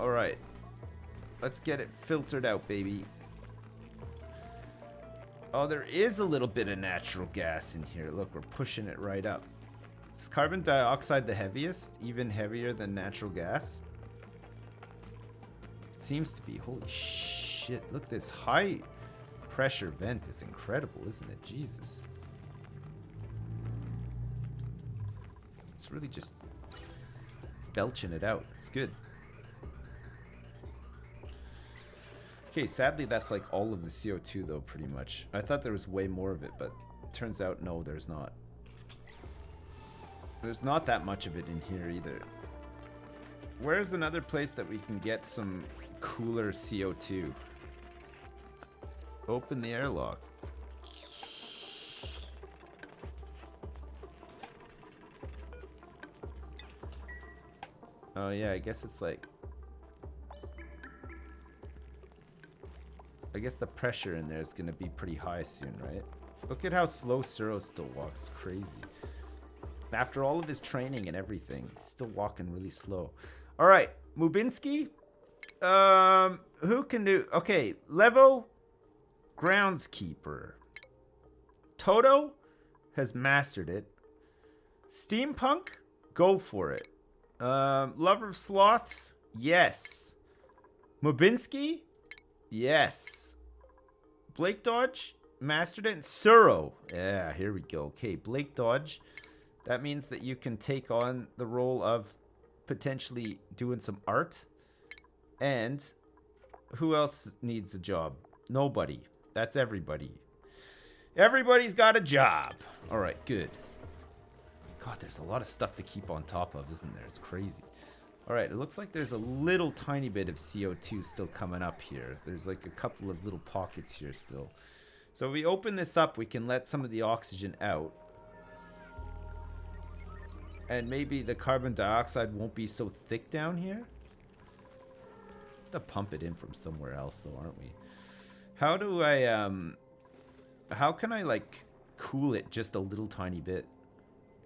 Alright. Let's get it filtered out, baby. Oh, there is a little bit of natural gas in here. Look, we're pushing it right up. Is carbon dioxide the heaviest? Even heavier than natural gas? It seems to be. Holy shit. Look, this high pressure vent is incredible, isn't it? Jesus. It's really just belching it out. It's good. Okay, sadly that's like all of the CO2 though, pretty much. I thought there was way more of it, but turns out no, there's not. There's not that much of it in here either. Where's another place that we can get some cooler CO2? Open the airlock. Oh yeah, I guess it's like... I guess the pressure in there is going to be pretty high soon, right? Look at how slow Suro still walks. It's crazy. After all of his training and everything, he's still walking really slow. All right, Mubinski. Who can do... Okay, Levo, groundskeeper. Toto has mastered it. Steampunk, go for it. Lover of sloths, yes. Mubinski, yes. Blake Dodge, mastered it. And Suro, yeah, here we go. Okay, Blake Dodge. That means that you can take on the role of potentially doing some art. And who else needs a job? Nobody. That's everybody. Everybody's got a job. All right, good. God, there's a lot of stuff to keep on top of, isn't there? It's crazy. All right, it looks like there's a little tiny bit of CO2 still coming up here. There's like a couple of little pockets here still. So if we open this up, we can let some of the oxygen out. And maybe the carbon dioxide won't be so thick down here. Have to pump it in from somewhere else though, aren't we? How do I, how can I like cool it just a little tiny bit?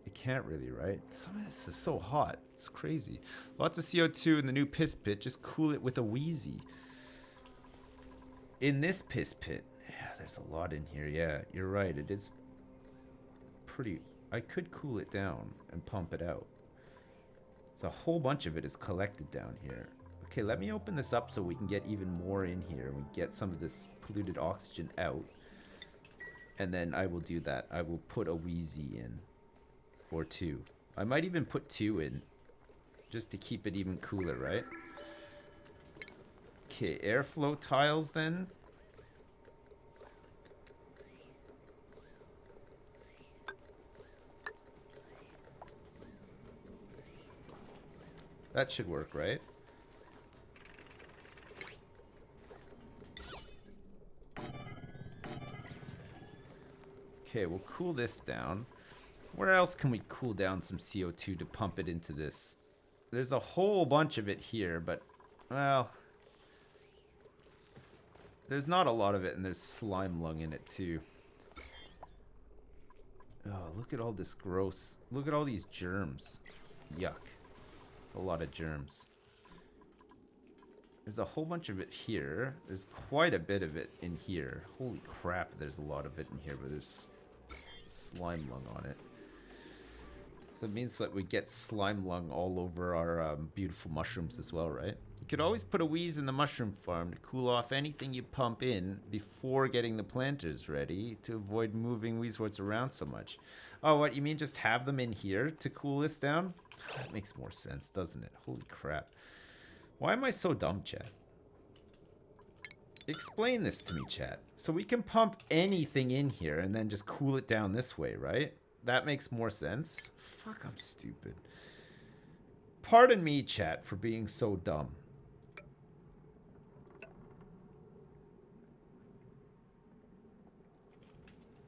You can't really, right? Some of this is so hot. It's crazy. Lots of CO2 in the new piss pit. Just cool it with a Wheezy. In this piss pit. Yeah, there's a lot in here. Yeah, you're right. It is pretty... I could cool it down and pump it out. So a whole bunch of it is collected down here. Okay, let me open this up so we can get even more in here. We get some of this polluted oxygen out. And then I will do that. I will put a Wheezy in. Or two. I might even put two in. Just to keep it even cooler, right? Okay, airflow tiles then. That should work, right? Okay, we'll cool this down. Where else can we cool down some CO2 to pump it into this? There's a whole bunch of it here, but, well... There's not a lot of it, and there's slime lung in it, too. Oh, look at all this gross... Look at all these germs. Yuck. It's a lot of germs. There's a whole bunch of it here. There's quite a bit of it in here. Holy crap, there's a lot of it in here, but there's slime lung on it. So it means that we get slime lung all over our beautiful mushrooms as well, right? You could always put a wheeze in the mushroom farm to cool off anything you pump in before getting the planters ready to avoid moving wheezeworts around so much. Oh, what, you mean just have them in here to cool this down? That makes more sense, doesn't it? Holy crap. Why am I so dumb, chat? Explain this to me, chat. So we can pump anything in here and then just cool it down this way, right? That makes more sense. Fuck, I'm stupid. Pardon me, chat, for being so dumb.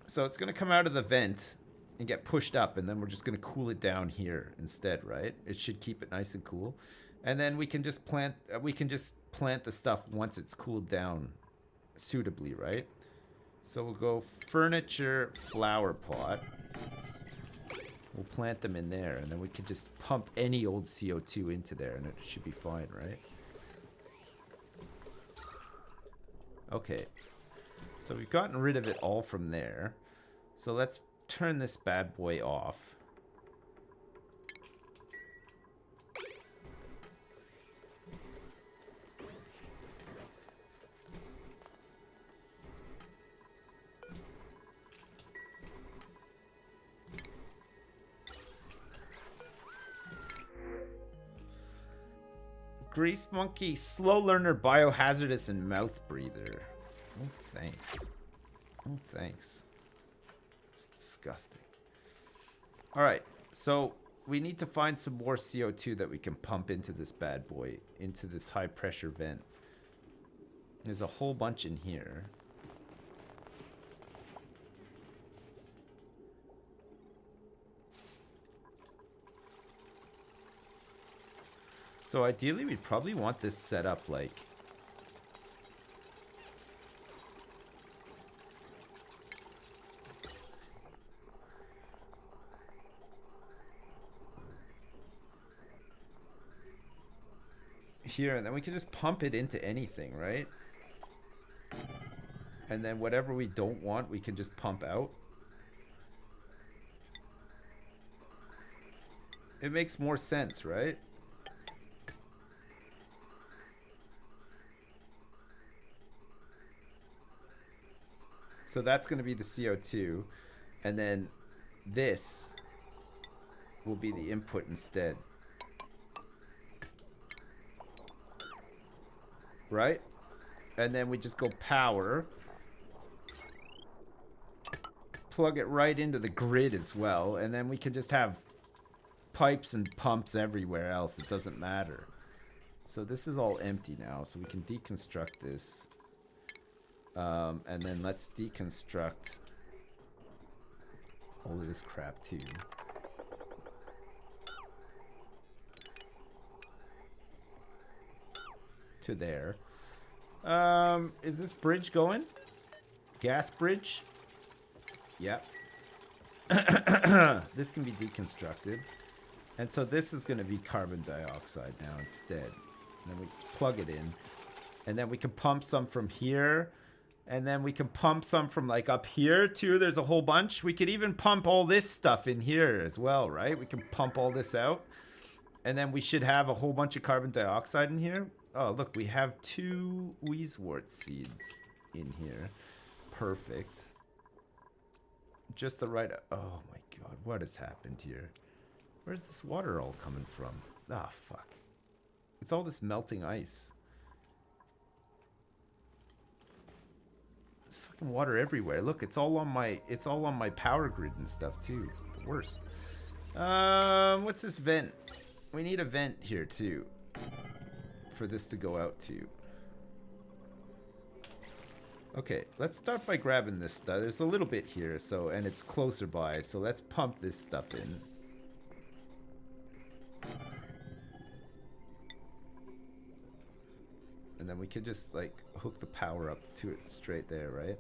So it's going to come out of the vent and get pushed up, and then we're just going to cool it down here instead, right? It should keep it nice and cool. And then we can just plant the stuff once it's cooled down suitably, right? So we'll go furniture flower pot. We'll plant them in there, and then we can just pump any old CO2 into there, and it should be fine, right? Okay. So we've gotten rid of it all from there. So let's turn this bad boy off. Grease monkey, slow learner, biohazardous, and mouth breather. Oh, thanks. Oh, thanks. It's disgusting. Alright, so we need to find some more CO2 that we can pump into this bad boy, into this high pressure vent. There's a whole bunch in here. So ideally, we'd probably want this set up like... here, and then we can just pump it into anything, right? And then whatever we don't want, we can just pump out. It makes more sense, right? So that's going to be the CO2. And then this will be the input instead. Right? And then we just go power. Plug it right into the grid as well. And then we can just have pipes and pumps everywhere else. It doesn't matter. So this is all empty now. So we can deconstruct this. And then let's deconstruct all of this crap too. To there. Is this bridge going? Gas bridge? Yep. This can be deconstructed. And so this is going to be carbon dioxide now instead. And then we plug it in. And then we can pump some from here. And then we can pump some from like up here too. There's a whole bunch. We could even pump all this stuff in here as well, right? We can pump all this out. And then we should have a whole bunch of carbon dioxide in here. Oh, look, we have 2 Weezwort seeds in here. Perfect. Just the right... Oh my god, what has happened here? Where's this water all coming from? Ah, fuck. It's all this melting ice. There's fucking water everywhere. Look, it's all on my power grid and stuff too. The worst. What's this vent? We need a vent here too for this to go out to. Okay, let's start by grabbing this stuff. There's a little bit here, so, and it's closer by, so let's pump this stuff in. And then we could just like hook the power up to it straight there, right?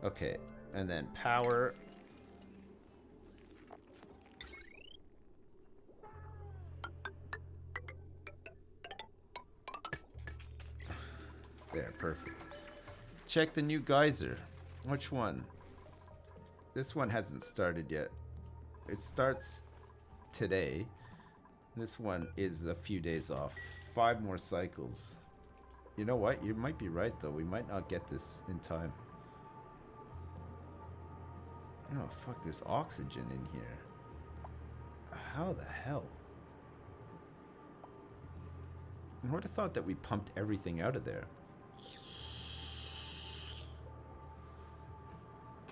Okay, and then power. There, perfect. Check the new geyser. Which one? This one hasn't started yet. It starts today. This one is a few days off. 5 more cycles. You know what? You might be right though. We might not get this in time. Oh, fuck, there's oxygen in here. How the hell? I would have thought that we pumped everything out of there.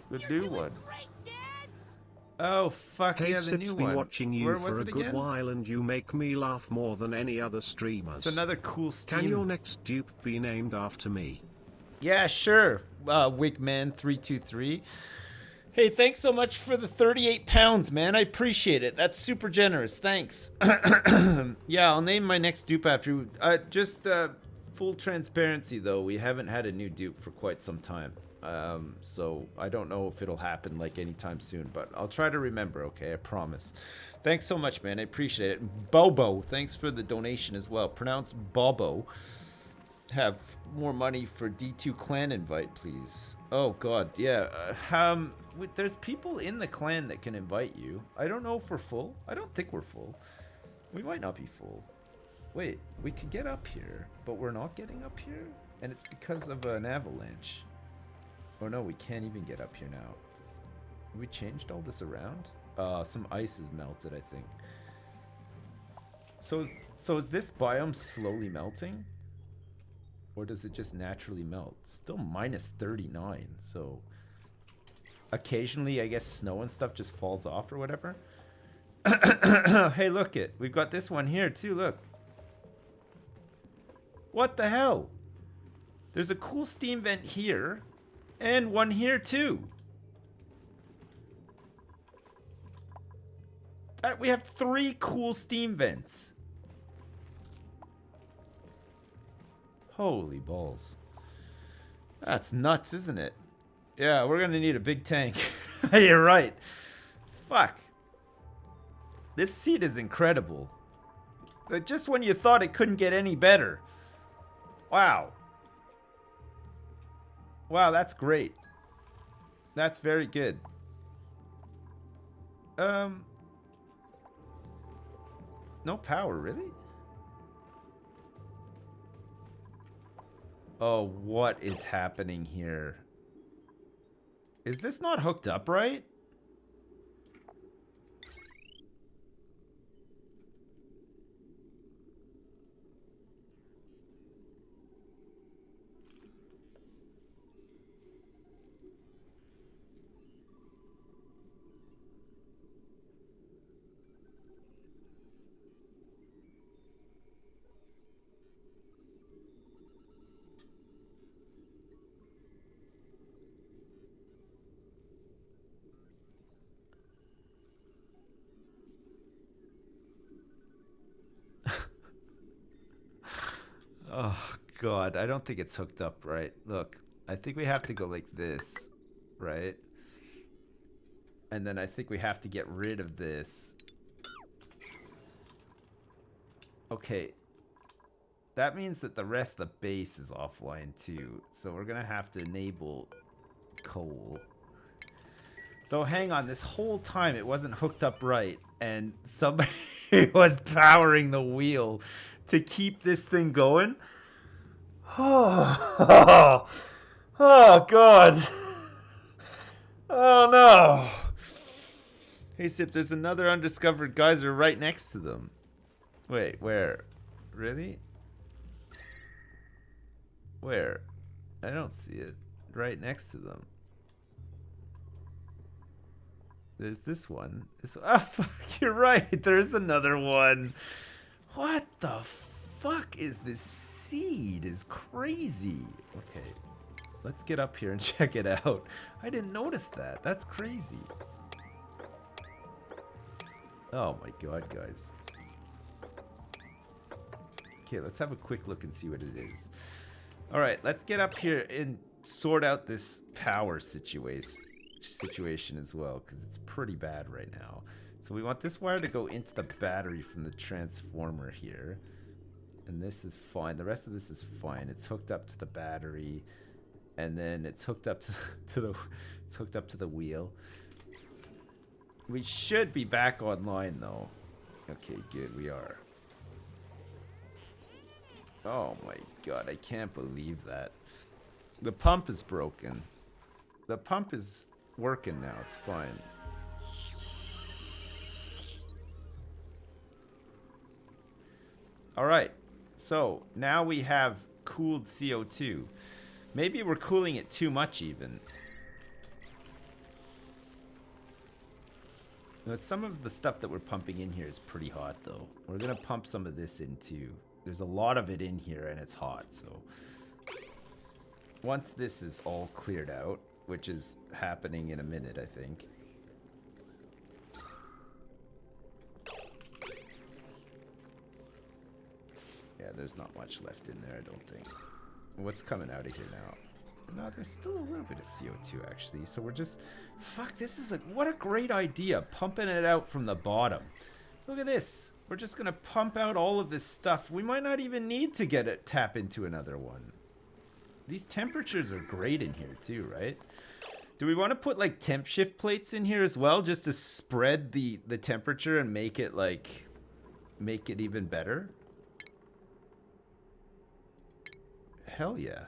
The new one. Oh, fuck, Hey, yeah, the new been one. watching you Where for was a it good again? while and you make me laugh more than any other streamers. It's another cool Steam. Can your next dupe be named after me? Yeah, sure. Wigman323. Hey, thanks so much for the 38 pounds, man. I appreciate it. That's super generous. Thanks. Yeah, I'll name my next dupe after you. Just full transparency, though. We haven't had a new dupe for quite some time. So I don't know if it'll happen like anytime soon, but I'll try to remember, okay? I promise. Thanks so much, man. I appreciate it. Bobo, thanks for the donation as well. Pronounce Bobo. Have more money for D2 clan invite, please. Oh god, yeah. There's people in the clan that can invite you. I don't know if we're full. I don't think we're full. We might not be full. Wait, we could get up here, but we're not getting up here? And it's because of an avalanche. Oh no, we can't even get up here now. We changed all this around? Some ice is melted, I think. So is this biome slowly melting? Or does it just naturally melt? Still minus 39, so... Occasionally, I guess snow and stuff just falls off or whatever. Hey, look it. We've got this one here too, look. What the hell? There's a cool steam vent here. And one here too. We have 3 cool steam vents. Holy balls. That's nuts, isn't it? Yeah, we're gonna need a big tank. You're right. Fuck. This seat is incredible. But just when you thought it couldn't get any better. Wow. Wow, that's great. That's very good. No power, really? Oh, what is happening here? Is this not hooked up right? Oh, God. I don't think it's hooked up right. Look, I think we have to go like this, right? And then I think we have to get rid of this. Okay. That means that the rest of the base is offline too. So we're going to have to enable coal. So hang on. This whole time it wasn't hooked up right. And somebody was powering the wheel to keep this thing going. Oh, oh God. Oh no. Hey Sip, there's another undiscovered geyser right next to them. Wait, where? Really? Where? I don't see it. Right next to them. There's this one. Oh, fuck, you're right. There's another one. What the fuck is this seed? Is crazy. Okay. Let's get up here and check it out. I didn't notice that. That's crazy. Oh my god, guys. Okay, let's have a quick look and see what it is. Alright, let's get up here and sort out this power situation as well, because it's pretty bad right now. So we want this wire to go into the battery from the transformer here. And this is fine. The rest of this is fine. It's hooked up to the battery. And then it's hooked up to the wheel. We should be back online though. Okay, good, we are. Oh my god, I can't believe that. The pump is broken. The pump is working now, it's fine. Alright, so now we have cooled CO2. Maybe we're cooling it too much even. Now, some of the stuff that we're pumping in here is pretty hot though. We're gonna pump some of this in too. There's a lot of it in here and it's hot, so. Once this is all cleared out, which is happening in a minute, I think. Yeah, there's not much left in there, I don't think. What's coming out of here now? No, there's still a little bit of CO2 actually. So we're just, fuck, this is what a great idea. Pumping it out from the bottom. Look at this. We're just gonna pump out all of this stuff. We might not even need to tap into another one. These temperatures are great in here too, right? Do we want to put like temp shift plates in here as well, just to spread the temperature and make it even better? Hell yeah.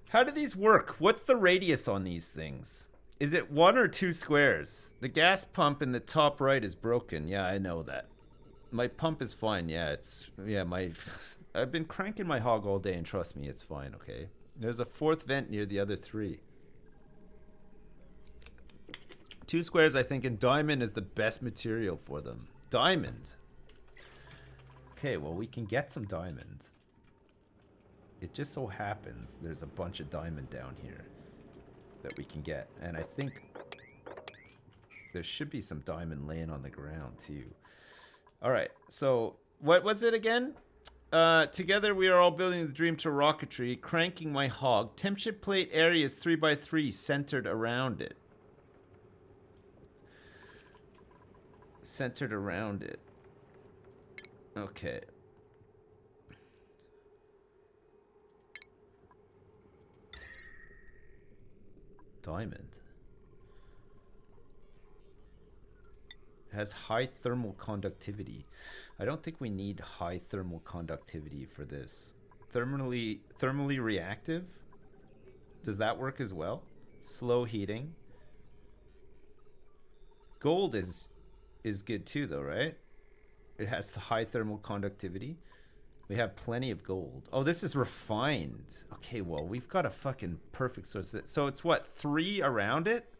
How do these work? What's the radius on these things? Is it 1 or 2 squares? The gas pump in the top right is broken. Yeah, I know that. My pump is fine. Yeah, I've been cranking my hog all day, and trust me, it's fine, okay? There's a 4th vent near the other 3. 2 squares, I think, and diamond is the best material for them. Diamond. Okay, well, we can get some diamond. It just so happens there's a bunch of diamond down here that we can get. And I think there should be some diamond laying on the ground, too. Alright, so what was it again? Together we are all building the dream to rocketry, cranking my hog. Temp shift plate area is 3x3 centered around it. Centered around it. Okay. Diamond. It has high thermal conductivity. I don't think we need high thermal conductivity for this. Thermally reactive? Does that work as well? Slow heating. Gold is good too though, right? It has the high thermal conductivity. We have plenty of gold. Oh, this is refined. Okay, well, we've got a fucking perfect source. So it's what, 3 around it?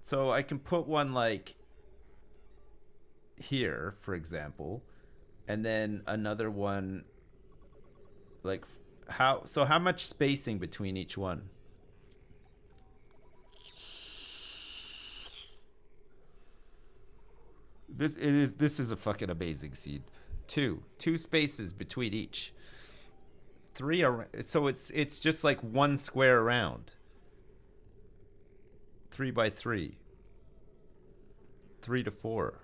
So I can put one like here, for example, and then another one like how much spacing between each one? This is a fucking amazing seed. Two spaces between each. 3 are, so it's just like 1 square around. 3x3. 3 to 4.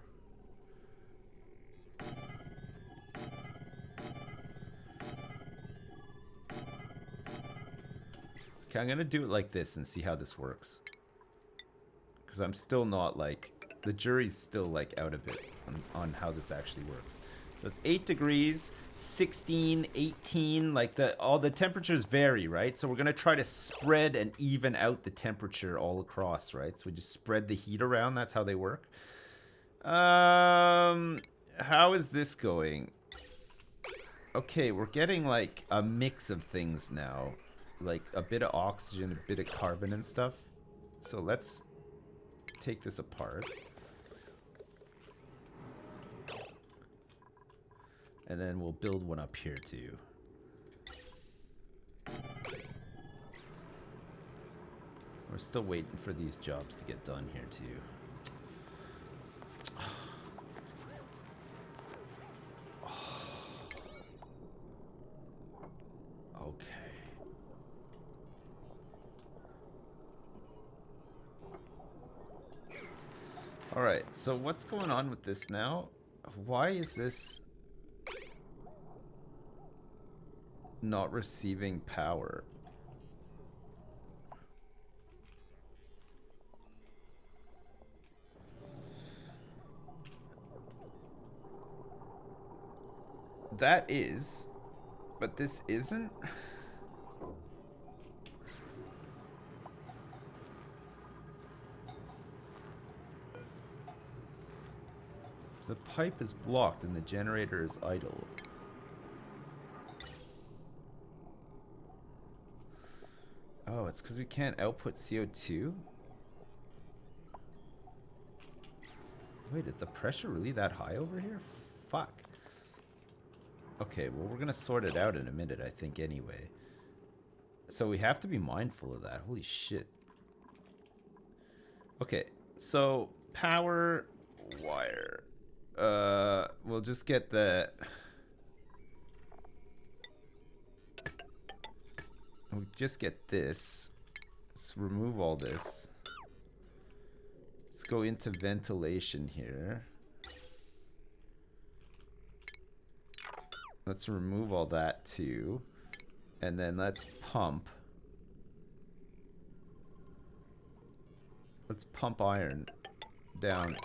Okay, I'm gonna do it like this and see how this works. Because I'm still not like, the jury's still like out of it on how this actually works. So it's 8 degrees, 16, 18, like all the temperatures vary, right? So we're gonna try to spread and even out the temperature all across, right? So we just spread the heat around, that's how they work. How is this going? Okay, we're getting like a mix of things now. Like a bit of oxygen, a bit of carbon and stuff. So let's take this apart. And then we'll build one up here too. We're still waiting for these jobs to get done here too. Okay. Alright, so what's going on with this now? Why is this not receiving power? That is, but this isn't. The pipe is blocked and the generator is idle. Oh, it's because we can't output CO2? Wait, is the pressure really that high over here? Fuck. Okay, well, we're gonna sort it out in a minute, I think, anyway. So we have to be mindful of that. Holy shit. Okay, so power wire. We'll just get the... We just get this. Let's remove all this. Let's go into ventilation here. Let's remove all that too. And then let's pump. Let's pump iron down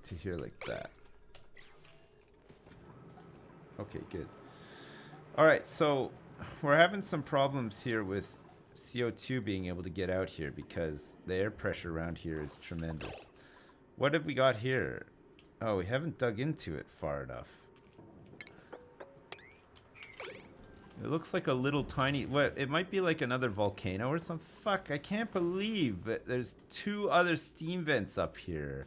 to here like that. Okay, good. Alright, so we're having some problems here with CO2 being able to get out here because the air pressure around here is tremendous. What have we got here? Oh, we haven't dug into it far enough. It looks like a little tiny... What? It might be like another volcano or some... Fuck, I can't believe that there's 2 other steam vents up here.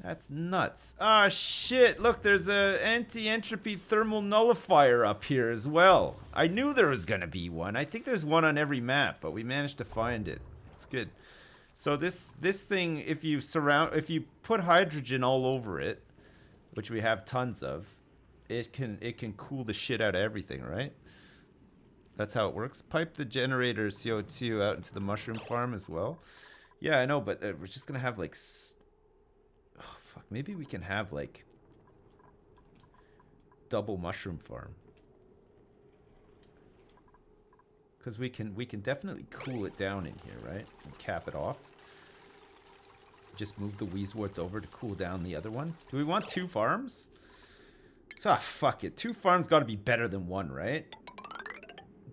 That's nuts. Ah, shit. Look, there's a anti-entropy thermal nullifier up here as well. I knew there was going to be one. I think there's one on every map, but we managed to find it. It's good. So this thing, if you put hydrogen all over it, which we have tons of, it can cool the shit out of everything, right? That's how it works. Pipe the generator CO2 out into the mushroom farm as well. Yeah, I know, but we're just going to have like... Oh, fuck. Maybe we can have like... double mushroom farm. Because we can definitely cool it down in here, right? And cap it off. Just move the Weezwarts over to cool down the other one. Do we want 2 farms? Ah, fuck it. 2 farms got to be better than 1, right?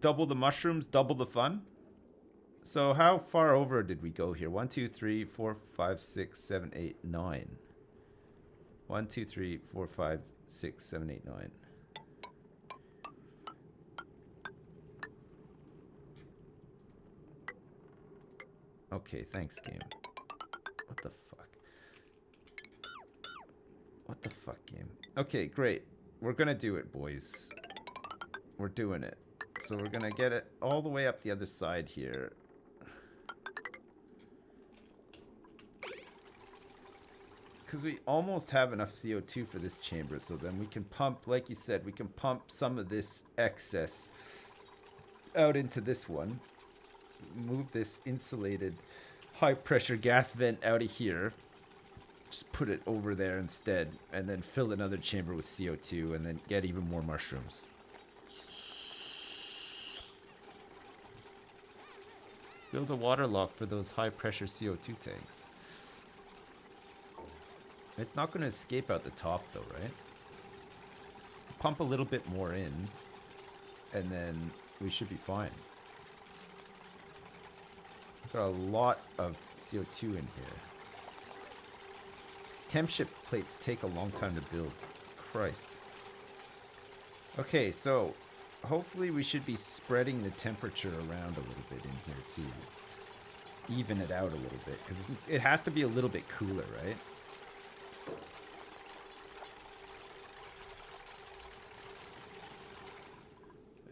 Double the mushrooms, double the fun. So how far over did we go here? 1, 2, 3, 4, 5, 6, 7, 8, 9. 1, 2, 3, 4, 5, 6, 7, 8, 9. Okay, thanks, game. What the fuck? What the fuck, game? Okay, great. We're gonna do it, boys. We're doing it. So we're gonna get it all the way up the other side here. Because we almost have enough CO2 for this chamber, so then we can pump, like you said, we can pump some of this excess out into this one. Move this insulated high pressure gas vent out of here. Just put it over there instead, and then fill another chamber with CO2, and then get even more mushrooms. Build a water lock for those high pressure CO2 tanks. It's not going to escape out the top though, right? Pump a little bit more in, and then we should be fine. Got a lot of CO2 in here. These temp ship plates take a long time to build. Christ. Okay, so hopefully we should be spreading the temperature around a little bit in here too. Even it out a little bit, because it has to be a little bit cooler, right?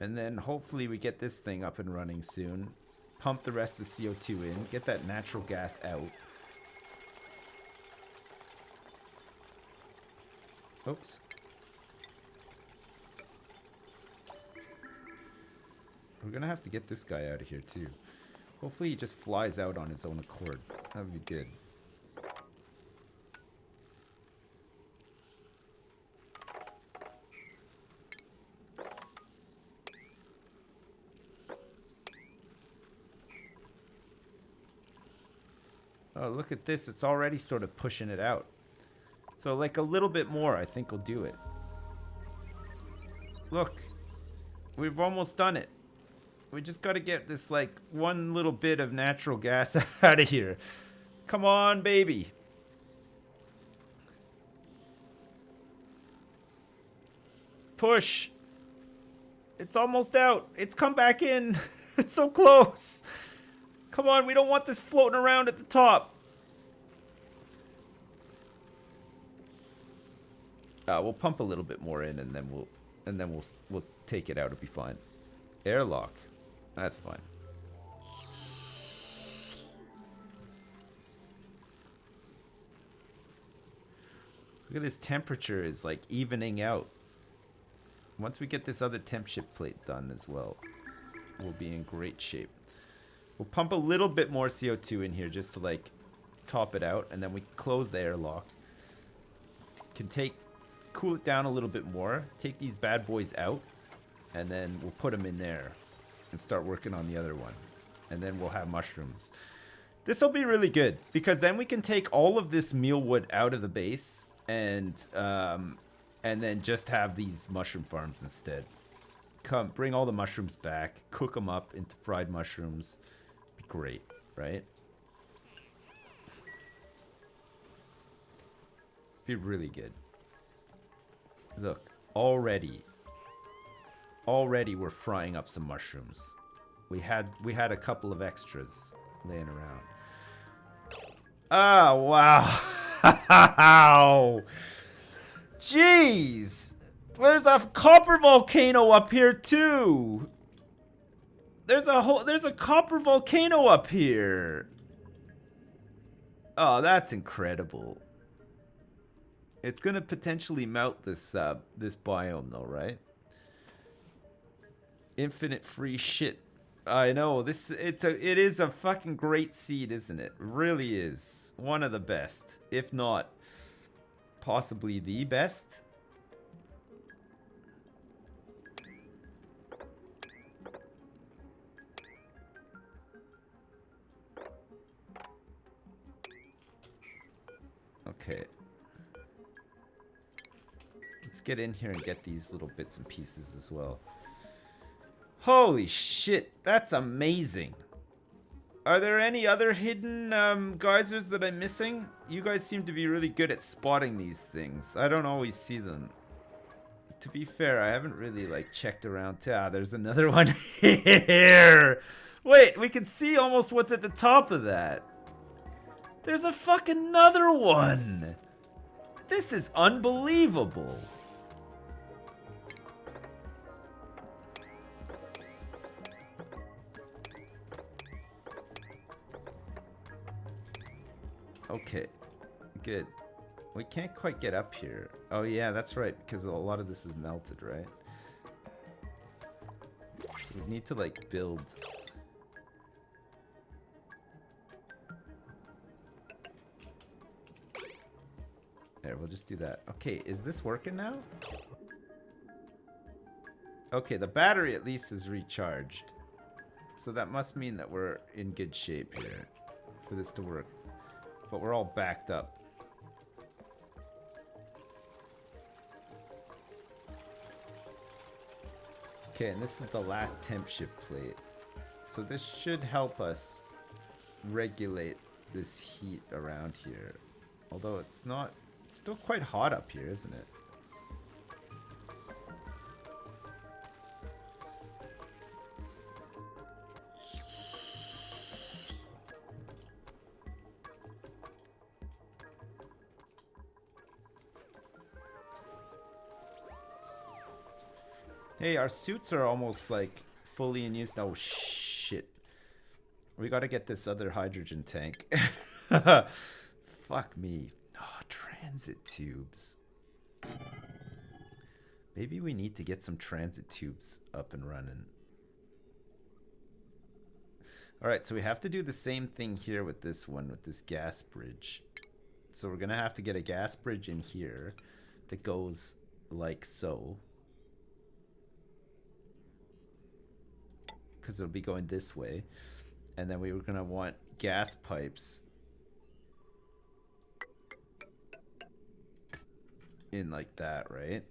And then hopefully we get this thing up and running soon. Pump the rest of the CO2 in. Get that natural gas out. Oops. We're going to have to get this guy out of here too. Hopefully he just flies out on his own accord. That would be good. Oh, look at this. It's already sort of pushing it out. So like a little bit more, I think will do it. Look. We've almost done it. We just got to get this like one little bit of natural gas out of here. Come on, baby. Push. It's almost out. It's come back in. It's so close. Come on, we don't want this floating around at the top. We'll pump a little bit more in, and then we'll take it out. It'll be fine. Airlock. That's fine. Look at this temperature is like evening out. Once we get this other temp ship plate done as well, we'll be in great shape. We'll pump a little bit more CO2 in here just to like top it out, and then we close the airlock. Can cool it down a little bit more, take these bad boys out, and then we'll put them in there and start working on the other one. And then we'll have mushrooms. This will be really good because then we can take all of this mealwood out of the base and then just have these mushroom farms instead. Bring all the mushrooms back, cook them up into fried mushrooms. Be great, right? Be really good. Look, already we're frying up some mushrooms. We had a couple of extras laying around. Oh, wow. Jeez. There's a copper volcano up here too. There's a copper volcano up here. Oh, that's incredible. It's gonna potentially melt this this biome though, right? Infinite free shit. I know it is a fucking great seed, isn't it? It really is one of the best, if not possibly the best. Okay. Let's get in here and get these little bits and pieces as well. Holy shit, that's amazing. Are there any other hidden geysers that I'm missing? You guys seem to be really good at spotting these things. I don't always see them. To be fair, I haven't really like checked around. Ah, there's another one here. Wait, we can see almost what's at the top of that. There's a fucking another one. This is unbelievable. Okay, good. We can't quite get up here. Oh yeah, that's right, because a lot of this is melted, right? So we need to like build. There, we'll just do that. Okay, is this working now? Okay, the battery at least is recharged. So that must mean that we're in good shape here for this to work. But we're all backed up. Okay, and this is the last temp shift plate. So this should help us regulate this heat around here. Although it's not, it's still quite hot up here, isn't it? Hey, our suits are almost like fully in use now. Oh, shit. We gotta get this other hydrogen tank. Fuck me. Oh, transit tubes. Maybe we need to get some transit tubes up and running. Alright, so we have to do the same thing here with this one, with this gas bridge. So we're gonna have to get a gas bridge in here that goes like so. Because it'll be going this way. And then we were going to want gas pipes in like that, right?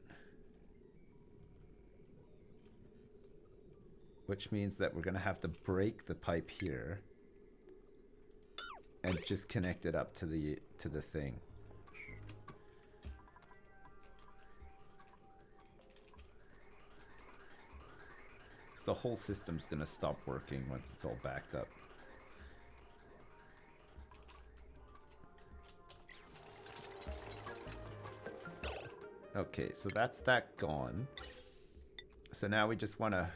Which means that we're going to have to break the pipe here and just connect it up to the thing. The whole system's gonna stop working once it's all backed up. Okay, so that's that gone. So now we just want to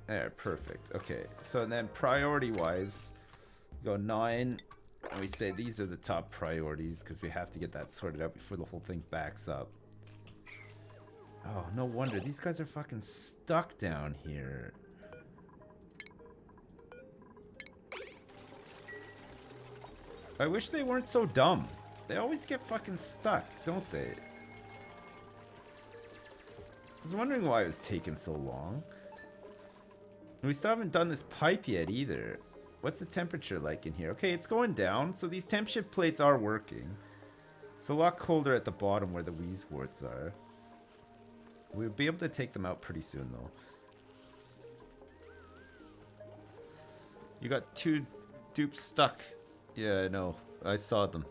there, perfect. Okay, so then priority wise, go 9 and we say these are the top priorities because we have to get that sorted out before the whole thing backs up. Oh, no wonder. These guys are fucking stuck down here. I wish they weren't so dumb. They always get fucking stuck, don't they? I was wondering why it was taking so long. And we still haven't done this pipe yet either. What's the temperature like in here? Okay, it's going down. So these temp shift plates are working. It's a lot colder at the bottom where the wheeze warts are. We'll be able to take them out pretty soon though. You got 2 dupes stuck. Yeah, I know. I saw them.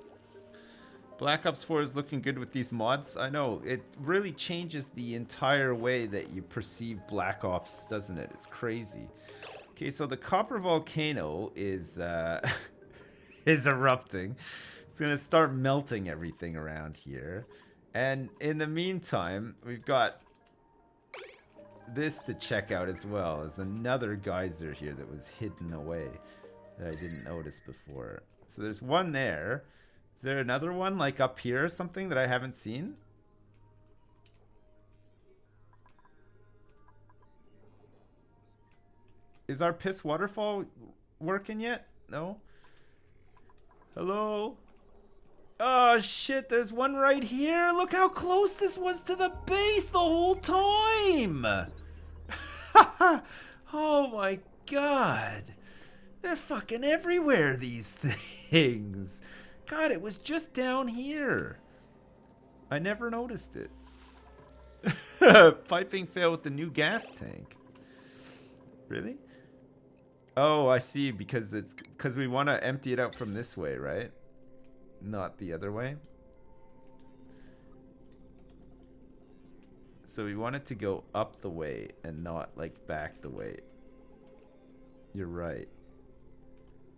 Black Ops 4 is looking good with these mods. I know. It really changes the entire way that you perceive Black Ops, doesn't it? It's crazy. Okay, so the copper volcano is is erupting. It's going to start melting everything around here. And in the meantime, we've got this to check out as well. There's another geyser here that was hidden away that I didn't notice before. So there's one there. Is there another one like up here or something that I haven't seen? Is our piss waterfall working yet? No? Hello? Oh shit, there's one right here. Look how close this was to the base the whole time. Oh my god. They're fucking everywhere, these things. God, it was just down here. I never noticed it. Piping fail with the new gas tank. Really? Oh, I see. Because we want to empty it out from this way, right? Not the other way. So we want it to go up the way and not like back the way. You're right.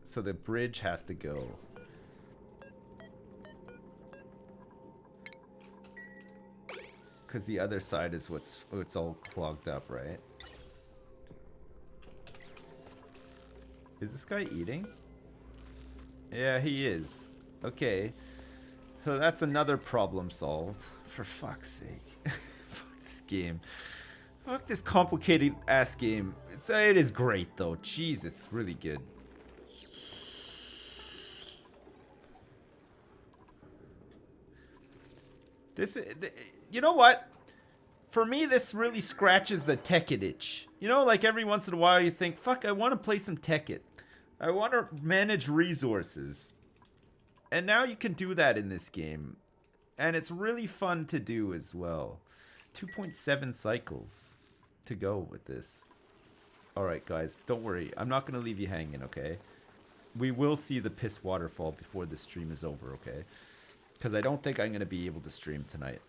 So the bridge has to go. Because the other side is what's all clogged up, right? Is this guy eating? Yeah, he is. Okay. So that's another problem solved. For fuck's sake. Fuck this game. Fuck this complicated ass game. It is great though. Jeez, it's really good. You know what? For me, this really scratches the Tekkit itch. You know, like every once in a while you think, fuck, I want to play some Tekkit. I want to manage resources. And now you can do that in this game. And it's really fun to do as well. 2.7 cycles to go with this. Alright, guys, don't worry. I'm not going to leave you hanging, okay? We will see the piss waterfall before the stream is over, okay? Because I don't think I'm going to be able to stream tonight.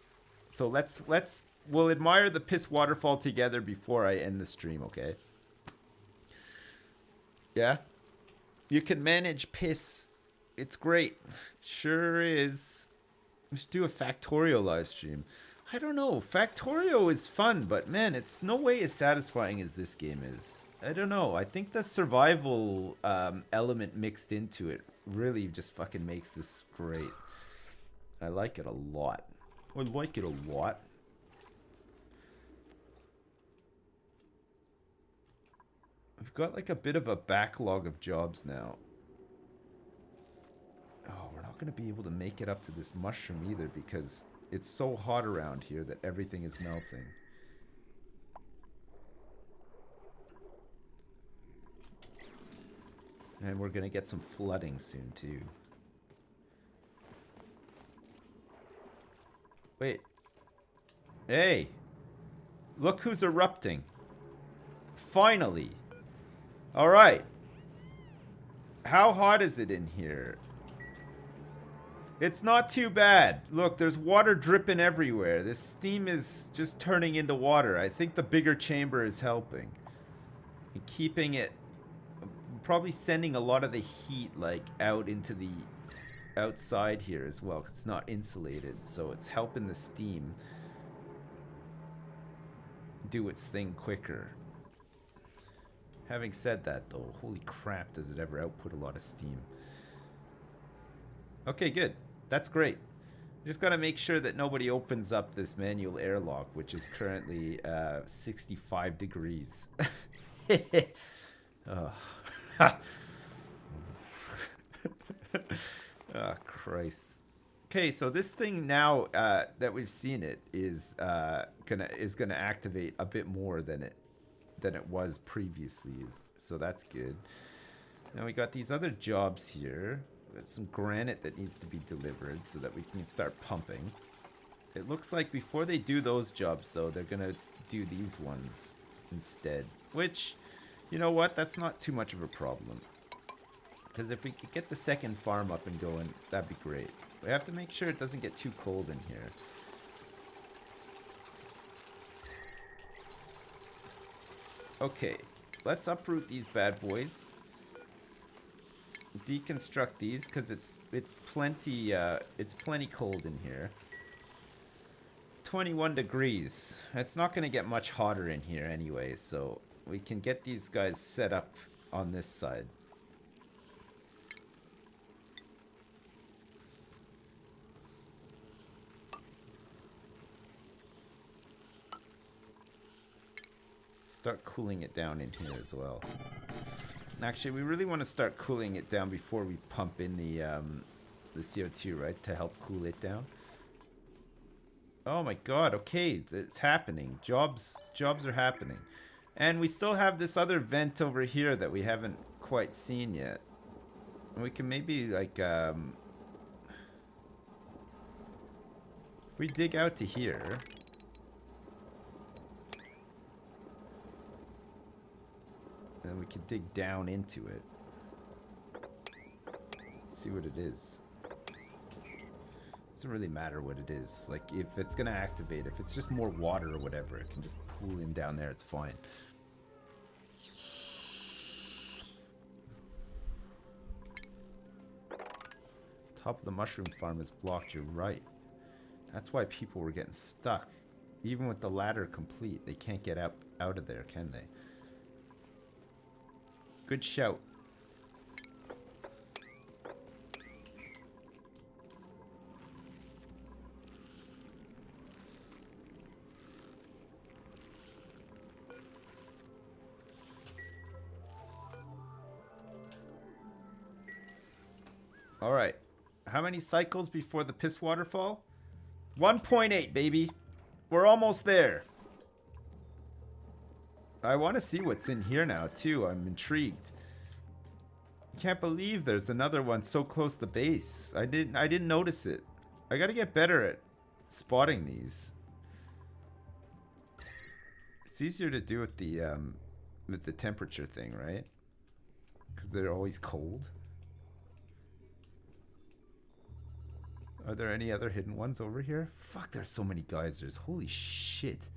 So we'll admire the piss waterfall together before I end the stream, okay? Yeah? You can manage piss. It's great. Sure is. We should do a Factorio live stream. I don't know. Factorio is fun, but man, it's no way as satisfying as this game is. I don't know. I think the survival element mixed into it really just fucking makes this great. I like it a lot. I like it a lot. We've got like a bit of a backlog of jobs now. Oh, we're not going to be able to make it up to this mushroom either because it's so hot around here that everything is melting. And we're going to get some flooding soon too. Wait. Hey. Look who's erupting. Finally. Alright. How hot is it in here? It's not too bad. Look, there's water dripping everywhere. This steam is just turning into water. I think the bigger chamber is helping. And keeping it... Probably sending a lot of the heat, like, out into the... outside here as well. 'Cause it's not insulated. So it's helping the steam... do its thing quicker. Having said that, though, holy crap, does it ever output a lot of steam. Okay, good. That's great. Just gotta make sure that nobody opens up this manual airlock, which is currently 65 degrees. Oh. Oh, Christ. Okay, so this thing now that we've seen it is gonna activate a bit more than it was previously. So that's good. Now we got these other jobs here. We got some granite that needs to be delivered so that we can start pumping. It looks like before they do those jobs, though, they're gonna do these ones instead. Which, you know what? That's not too much of a problem. Because if we could get the second farm up and going, that'd be great. We have to make sure it doesn't get too cold in here. Okay, let's uproot these bad boys. Deconstruct these because it's plenty cold in here. 21 degrees. It's not going to get much hotter in here anyway, so we can get these guys set up on this side. Start cooling it down in here as well. Actually, we really want to start cooling it down before we pump in the CO2, right? To help cool it down. Oh my god, okay, it's happening. Jobs are happening. And we still have this other vent over here that we haven't quite seen yet. And we can maybe, like, if we dig out to here... And we can dig down into it. See what it is. Doesn't really matter what it is. Like, if it's gonna activate, if it's just more water or whatever, it can just pool in down there, it's fine. Top of the mushroom farm is blocked, you're right. That's why people were getting stuck. Even with the ladder complete, they can't get out of there, can they? Good shout. All right. How many cycles before the piss waterfall? 1.8, baby. We're almost there. I want to see what's in here now, too. I'm intrigued. Can't believe there's another one so close to base. I didn't notice it. I gotta get better at spotting these. It's easier to do with the temperature thing, right? Because they're always cold. Are there any other hidden ones over here? Fuck, there's so many geysers. Holy shit.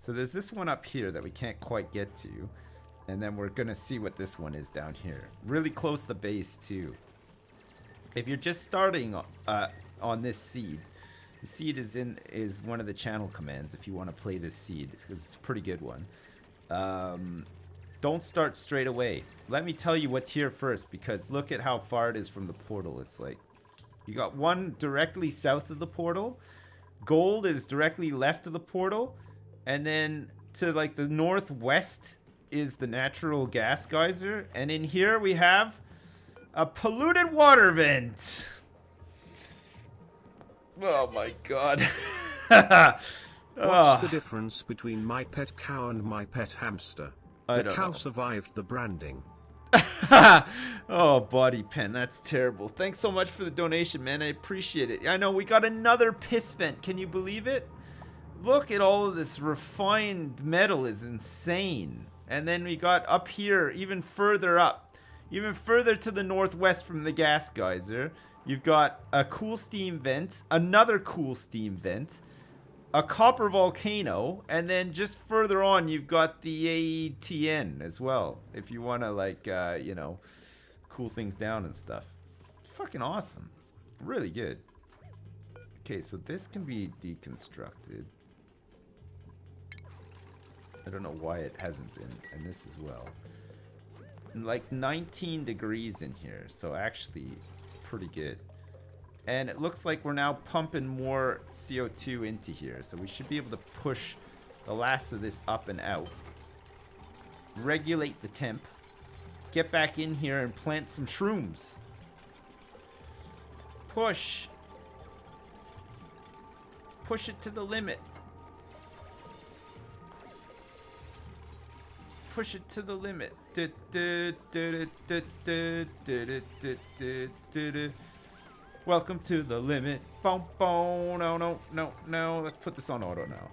So there's this one up here that we can't quite get to. And then we're going to see what this one is down here. Really close to the base, too. If you're just starting on this seed, the seed is one of the channel commands if you want to play this seed, because it's a pretty good one. Don't start straight away. Let me tell you what's here first, because look at how far it is from the portal. It's like, you got one directly south of the portal. Gold is directly left of the portal. And then to like the northwest is the natural gas geyser. And in here we have a polluted water vent. Oh my god. What's the difference between my pet cow and my pet hamster? The cow know. survived the branding. Oh, body pen, that's terrible. Thanks so much for the donation, man. I appreciate it. I know we got another piss vent. Can you believe it? Look at all of this refined metal is insane. And then we got up here, even further up, even further to the northwest from the gas geyser. You've got a cool steam vent, another cool steam vent, a copper volcano, and then just further on you've got the AETN as well. If you want to, like, you know, cool things down and stuff. Fucking awesome. Really good. Okay, so this can be deconstructed. I don't know why it hasn't been, and this as well. Like 19 degrees in here, so actually it's pretty good. And it looks like we're now pumping more CO2 into here. So we should be able to push the last of this up and out. Regulate the temp. Get back in here and plant some shrooms. Push. Push it to the limit. Push it to the limit. Welcome to the limit. Boom, boom. No, no, no, no. Let's put this on auto now.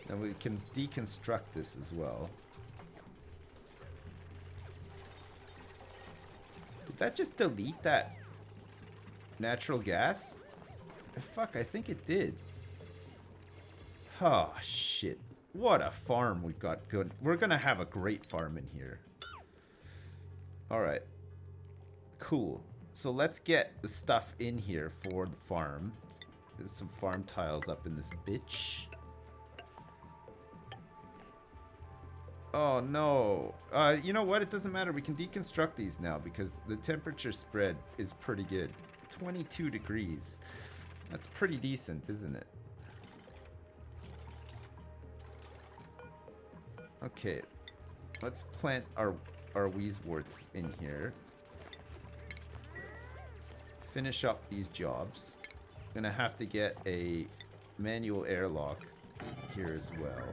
And we can deconstruct this as well. Did that just delete that natural gas? Fuck, I think it did. Oh, shit. What a farm we've got good. We're gonna have a great farm in here. Alright. Cool. So let's get the stuff in here for the farm. There's some farm tiles up in this bitch. Oh, no. You know what? It doesn't matter. We can deconstruct these now because the temperature spread is pretty good. 22 degrees. That's pretty decent, isn't it? Okay. Let's plant our Weezeworts in here. Finish up these jobs. Gonna have to get a manual airlock here as well.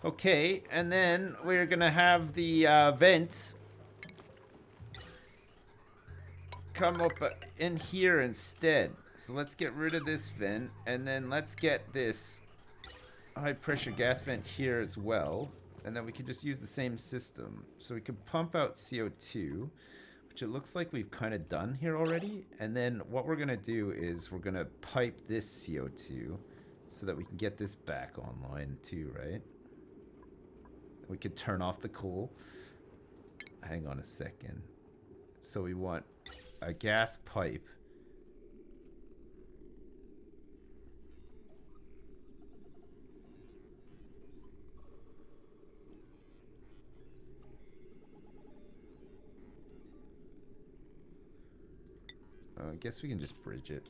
Okay, and then we're gonna have the vent come up in here instead. So let's get rid of this vent, and then let's get this high pressure gas vent here as well. And then we can just use the same system. So we can pump out CO2, which it looks like we've kind of done here already. And then what we're gonna do is we're gonna pipe this CO2 so that we can get this back online too, right? We could turn off the coal. Hang on a second. So we want a gas pipe. I guess we can just bridge it.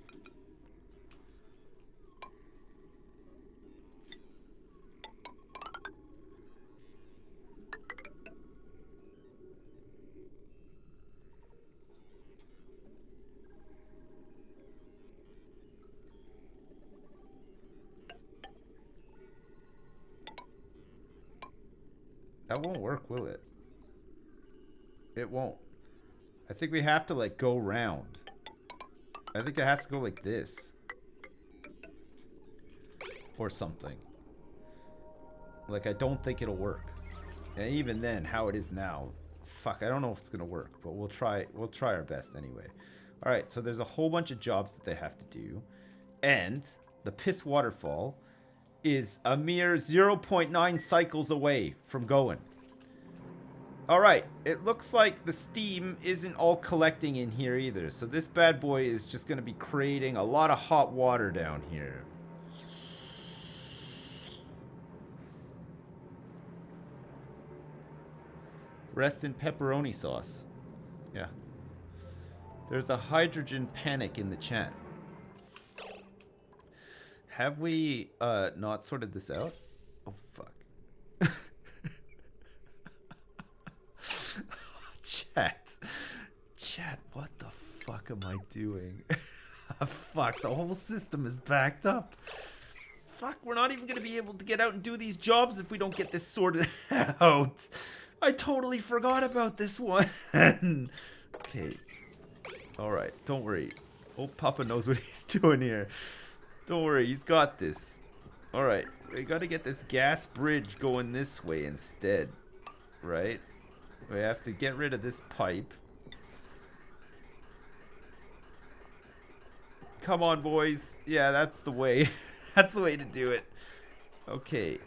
That won't work, will it? It won't. I think we have to, like, go round. I think it has to go like this. Or something. Like, I don't think it'll work. And even then, how it is now, fuck, I don't know if it's gonna work, but we'll try our best anyway. Alright, so there's a whole bunch of jobs that they have to do. And the piss waterfall is a mere 0.9 cycles away from going. Alright, it looks like the steam isn't all collecting in here either. So this bad boy is just going to be creating a lot of hot water down here. Rest in pepperoni sauce. Yeah. There's a hydrogen panic in the chat. Have we not sorted this out? Oh, fuck. Chat, what the fuck am I doing? Fuck, the whole system is backed up. Fuck, we're not even going to be able to get out and do these jobs if we don't get this sorted out. I totally forgot about this one. Okay. Alright, don't worry. Old Papa knows what he's doing here. Don't worry, he's got this. Alright, we gotta get this gas bridge going this way instead. Right? We have to get rid of this pipe. Come on, boys. Yeah, that's the way. That's the way to do it. Okay.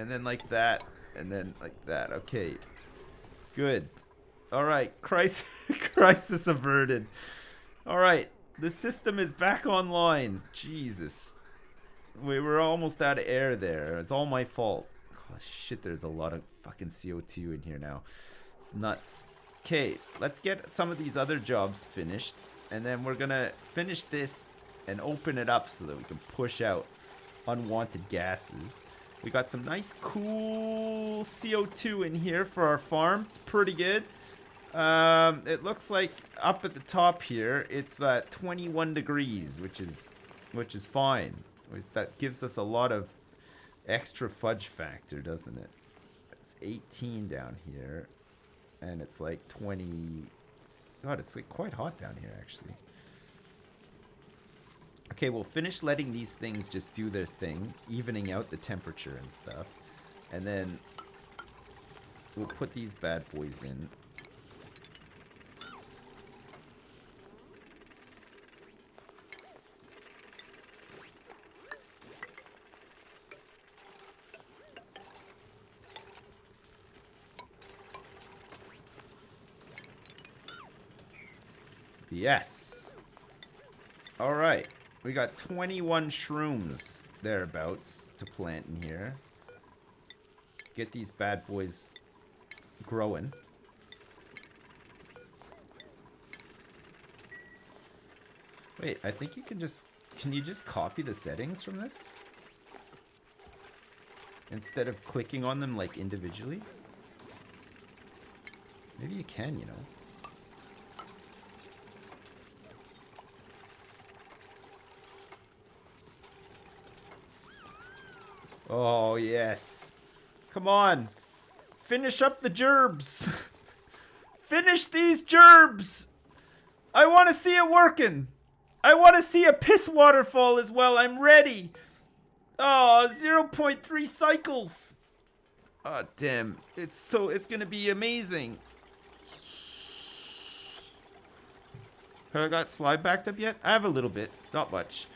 And then like that. And then like that. Okay. Good. Alright. Crisis averted. Alright. The system is back online. Jesus. We were almost out of air there. It's all my fault. Oh, shit, there's a lot of fucking CO2 in here now. It's nuts. Okay, let's get some of these other jobs finished. And then we're gonna finish this and open it up so that we can push out unwanted gases. We got some nice cool CO2 in here for our farm. It's pretty good. It looks like up at the top here, it's 21 degrees, which is fine. That gives us a lot of extra fudge factor, doesn't it? It's 18 down here, and it's like 20. God, it's like quite hot down here, actually. Okay, we'll finish letting these things just do their thing, evening out the temperature and stuff. And then we'll put these bad boys in. Yes. All right. We got 21 shrooms thereabouts to plant in here. Get these bad boys growing. Wait, I think you can just... Can you just copy the settings from this? Instead of clicking on them, like, individually? Maybe you can, you know. Oh, yes. Come on. Finish up the gerbs. Finish these gerbs. I want to see it working. I want to see a piss waterfall as well. I'm ready. Oh, 0.3 cycles. Oh, damn. It's going to be amazing. Have I got slide backed up yet? I have a little bit. Not much.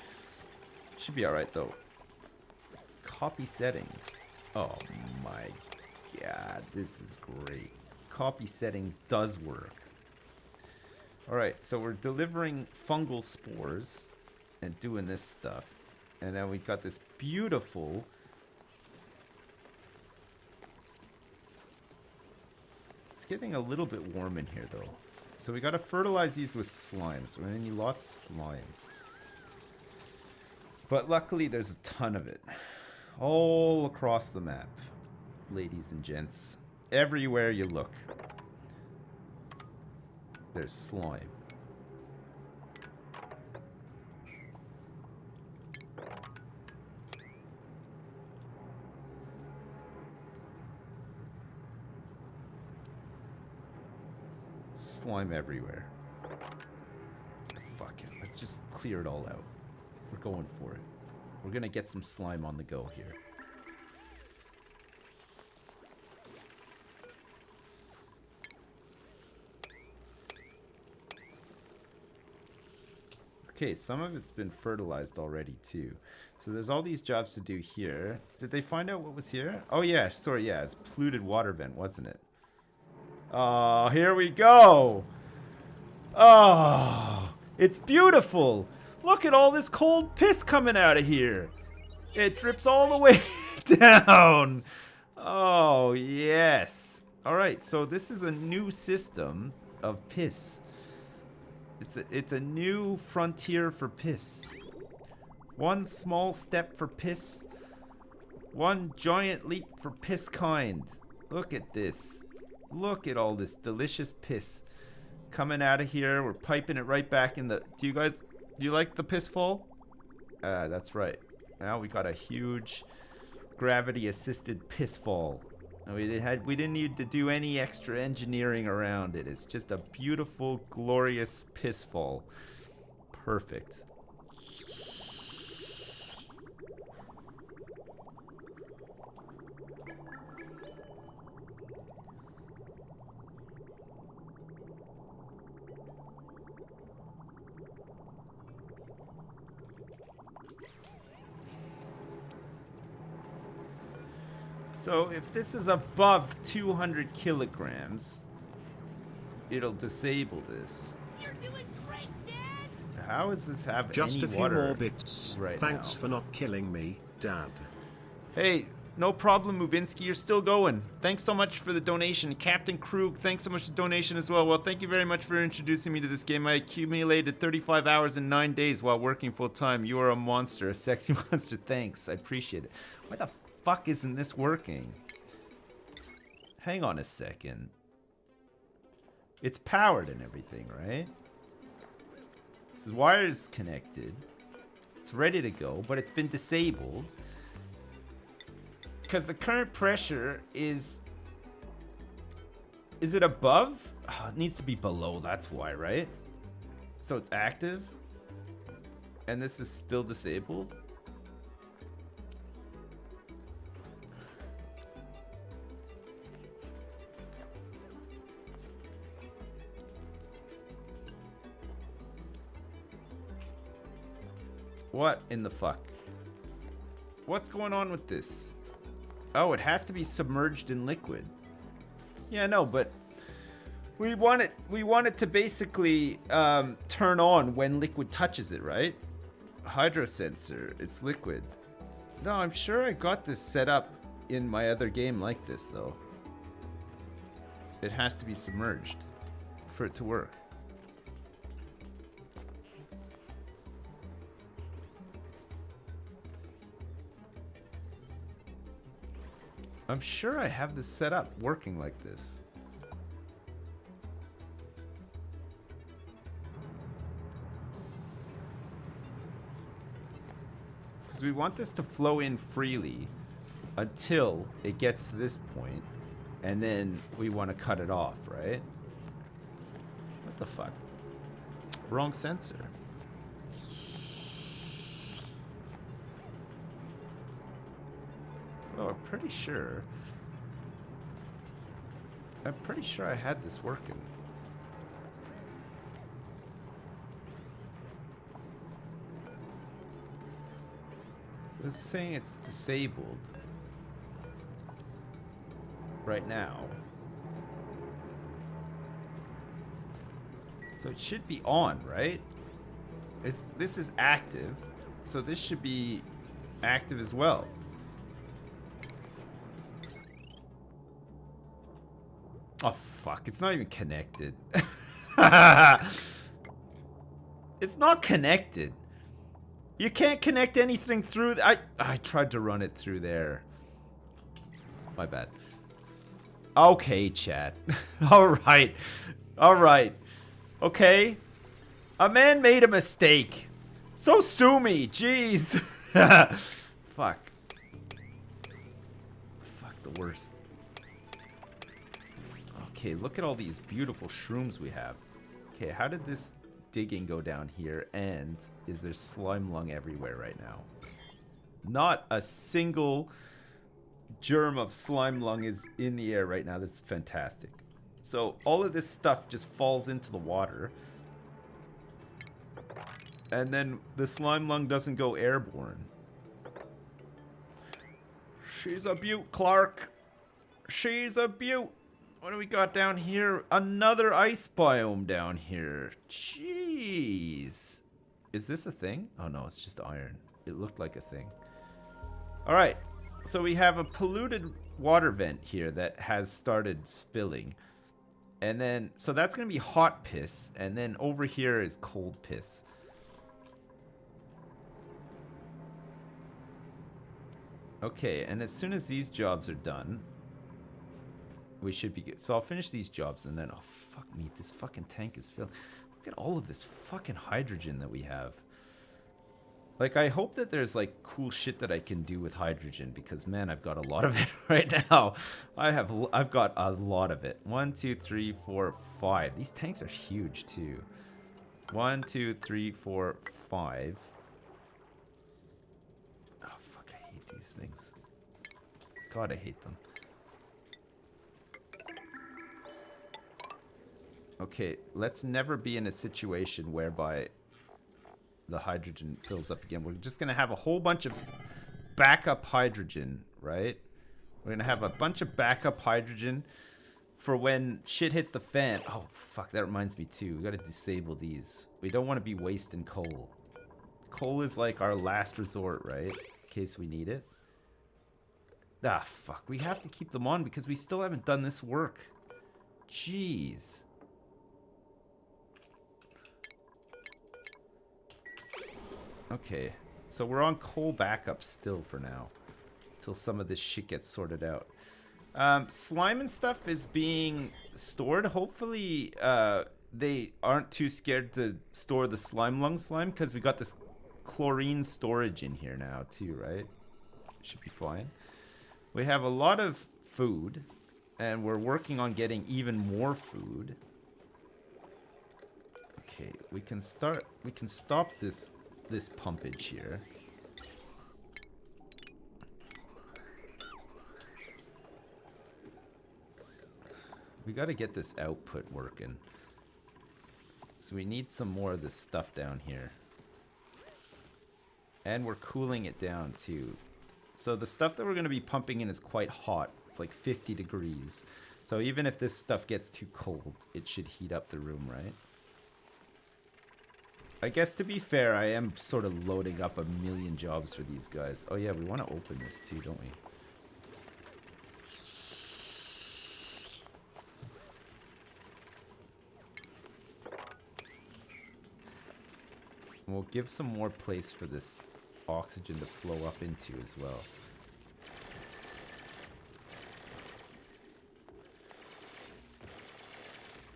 Should be alright, though. Copy settings. Oh my god, this is great. Copy settings does work. Alright, so we're delivering fungal spores and doing this stuff. And then we've got this beautiful... It's getting a little bit warm in here though. So we gotta fertilize these with slime. So we're gonna need lots of slime. But luckily there's a ton of it. All across the map, ladies and gents. Everywhere you look, there's slime. Slime everywhere. Fuck it. Let's just clear it all out. We're going for it. We're gonna get some slime on the go here. Okay, some of it's been fertilized already too. So there's all these jobs to do here. Did they find out what was here? Oh yeah, sorry, yeah, it's polluted water vent, wasn't it? Oh, here we go! Oh, it's beautiful! Look at all this cold piss coming out of here. It drips all the way down. Oh, yes. All right, so this is a new system of piss. It's a new frontier for piss. One small step for piss. One giant leap for piss kind. Look at this. Look at all this delicious piss coming out of here. We're piping it right back in the... Do you like the piss fall? That's right. Now we got a huge gravity-assisted piss fall. And we didn't need to do any extra engineering around it. It's just a beautiful, glorious piss fall. Perfect. So if this is above 200 kilograms, it'll disable this. You're doing great, Dad! How is this have Just any a few water more bits. right Thanks now? for not killing me, Dad. Hey, No problem, Mubinsky. You're still going. Thanks so much for the donation. Captain Krug, thanks so much for the donation as well. Well, thank you very much for introducing me to this game. I accumulated 35 hours in 9 days while working full time. You are a monster, a sexy monster. Thanks. I appreciate it. Why the fuck isn't this working? Hang on a second. It's powered and everything, right? This wire's connected. It's ready to go, but it's been disabled. Because the current pressure is it above? Oh, it needs to be below, that's why, right? So it's active. And this is still disabled. What in the fuck? What's going on with this? Oh, it has to be submerged in liquid. Yeah, no, but we want it to basically turn on when liquid touches it, right? Hydro sensor, it's liquid. No, I'm sure I got this set up in my other game like this, though. It has to be submerged for it to work. I'm sure I have this set up working like this. Because we want this to flow in freely until it gets to this point, and then we want to cut it off, right? What the fuck? Wrong sensor. Oh, I'm pretty sure I had this working. So it's saying it's disabled right now. So it should be on, right? This is active, so this should be active as well. Oh, fuck. It's not even connected. It's not connected. You can't connect anything through... I tried to run it through there. My bad. Okay, chat. Alright. Alright. Okay. A man made a mistake. So sue me. Jeez. Fuck. Fuck, the worst. Okay, look at all these beautiful shrooms we have. Okay, how did this digging go down here? And is there slime lung everywhere right now? Not a single germ of slime lung is in the air right now. This is fantastic. So all of this stuff just falls into the water. And then the slime lung doesn't go airborne. She's a beaut, Clark. She's a beaut. What do we got down here? Another ice biome down here. Jeez. Is this a thing? Oh no, it's just iron. It looked like a thing. Alright. So we have a polluted water vent here that has started spilling. And then, so that's going to be hot piss. And then over here is cold piss. Okay, and as soon as these jobs are done, we should be good. So I'll finish these jobs and then, oh fuck me, this fucking tank is filled. Look at all of this fucking hydrogen that we have. Like, I hope that there's like cool shit that I can do with hydrogen, because man, I've got a lot of it right now. I've got a lot of it. 1, 2, 3, 4, 5. These tanks are huge too. 1, 2, 3, 4, 5. Oh fuck, I hate these things. God, I hate them. Okay, let's never be in a situation whereby the hydrogen fills up again. We're just going to have a whole bunch of backup hydrogen, right? We're going to have a bunch of backup hydrogen for when shit hits the fan. Oh, fuck, that reminds me too. We got to disable these. We don't want to be wasting coal. Coal is like our last resort, right? In case we need it. Ah, fuck. We have to keep them on because we still haven't done this work. Jeez. Okay. So we're on coal backup still for now. Until some of this shit gets sorted out. Slime and stuff is being stored. Hopefully, they aren't too scared to store the lung slime because we got this chlorine storage in here now too, right? Should be fine. We have a lot of food, and we're working on getting even more food. Okay, we can stop this pumpage here. We got to get this output working. So we need some more of this stuff down here. And we're cooling it down too. So the stuff that we're going to be pumping in is quite hot. It's like 50 degrees. So even if this stuff gets too cold, it should heat up the room, right? I guess to be fair, I am sort of loading up a million jobs for these guys. Oh yeah, we want to open this too, don't we? We'll give some more place for this oxygen to flow up into as well.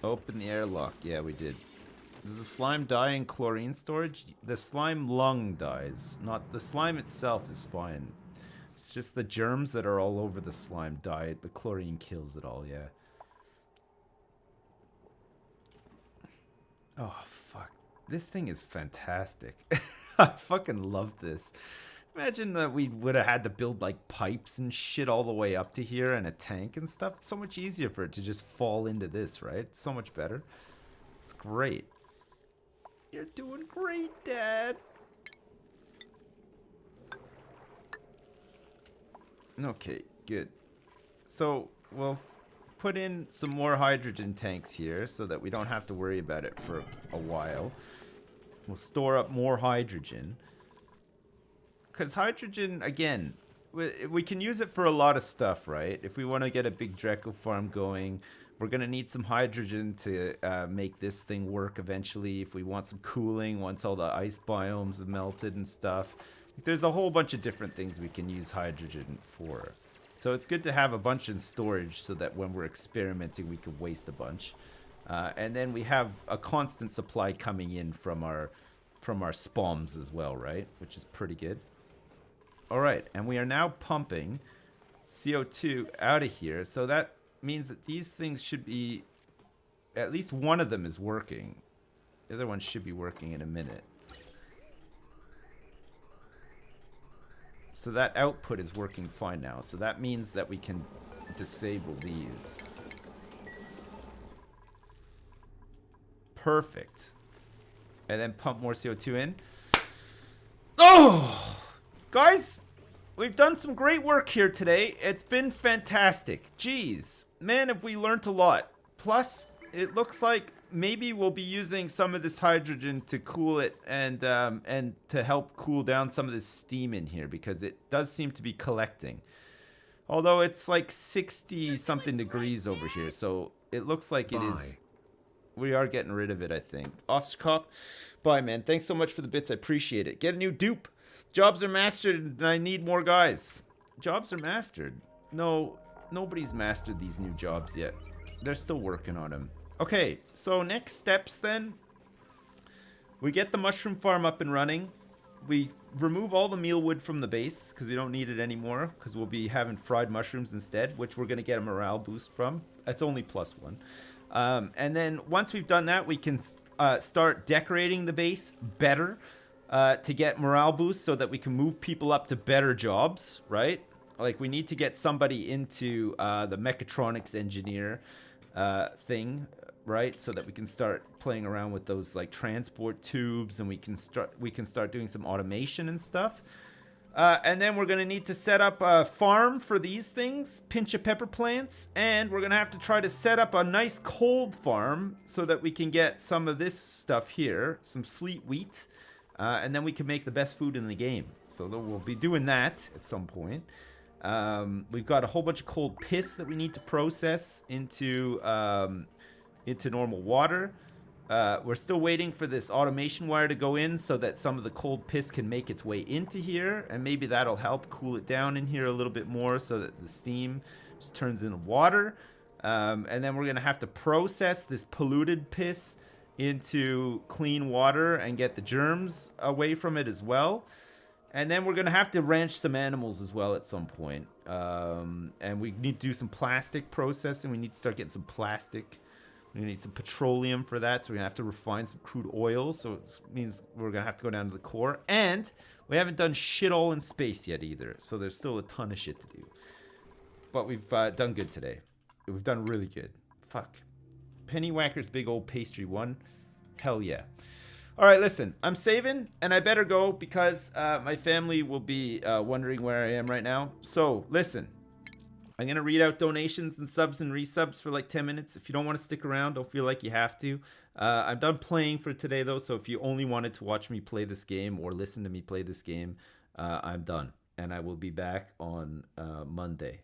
Open the airlock. Yeah, we did. Does the slime die in chlorine storage? The slime lung dies. Not the slime itself is fine. It's just the germs that are all over the slime die. The chlorine kills it all, yeah. Oh, fuck. This thing is fantastic. I fucking love this. Imagine that we would have had to build like pipes and shit all the way up to here and a tank and stuff. It's so much easier for it to just fall into this, right? It's so much better. It's great. You're doing great, Dad. Okay, good. So we'll put in some more hydrogen tanks here so that we don't have to worry about it for a while. We'll store up more hydrogen. Because hydrogen, again, we can use it for a lot of stuff, right? If we want to get a big Dreco farm going, we're going to need some hydrogen to make this thing work eventually. If we want some cooling, once all the ice biomes have melted and stuff. There's a whole bunch of different things we can use hydrogen for. So it's good to have a bunch in storage so that when we're experimenting, we can waste a bunch. And then we have a constant supply coming in from our SPOMs as well, right? Which is pretty good. All right, and we are now pumping CO2 out of here. So that means that these things should be, at least one of them is working. The other one should be working in a minute. So that output is working fine now. So that means that we can disable these. Perfect. And then pump more CO2 in. Oh! Guys, we've done some great work here today. It's been fantastic. Jeez. Man, have we learned a lot. Plus, it looks like maybe we'll be using some of this hydrogen to cool it and to help cool down some of this steam in here because it does seem to be collecting. Although it's like 60-something degrees over here, so it looks like it is. We are getting rid of it, I think. Officer Cop, bye, man. Thanks so much for the bits. I appreciate it. Get a new dupe. Jobs are mastered, and I need more guys. Jobs are mastered. No, nobody's mastered these new jobs yet. They're still working on them. Okay, so next steps then. We get the mushroom farm up and running. We remove all the mealwood from the base because we don't need it anymore because we'll be having fried mushrooms instead, which we're going to get a morale boost from. That's only +1. And then once we've done that, we can start decorating the base better to get morale boosts so that we can move people up to better jobs, right? Like we need to get somebody into the mechatronics engineer thing, right? So that we can start playing around with those like transport tubes and we can start doing some automation and stuff. And then we're going to need to set up a farm for these things, pinch of pepper plants, and we're going to have to try to set up a nice cold farm so that we can get some of this stuff here, some sleet wheat, and then we can make the best food in the game. So we'll be doing that at some point. We've got a whole bunch of cold piss that we need to process into normal water. We're still waiting for this automation wire to go in so that some of the cold piss can make its way into here, and maybe that'll help cool it down in here a little bit more so that the steam just turns into water. And then we're gonna have to process this polluted piss into clean water and get the germs away from it as well. And then we're gonna have to ranch some animals as well at some point. And we need to do some plastic processing. We need to start getting some plastic. We need some petroleum for that, so we're gonna have to refine some crude oil. So it means we're gonna have to go down to the core, and we haven't done shit all in space yet either. So there's still a ton of shit to do. But we've done good today. We've done really good. Fuck. Pennywhacker's big old pastry one. Hell yeah. All right, listen. I'm saving, and I better go because my family will be wondering where I am right now. So listen. I'm going to read out donations and subs and resubs for like 10 minutes. If you don't want to stick around, don't feel like you have to. I'm done playing for today, though, so if you only wanted to watch me play this game or listen to me play this game, I'm done. And I will be back on Monday.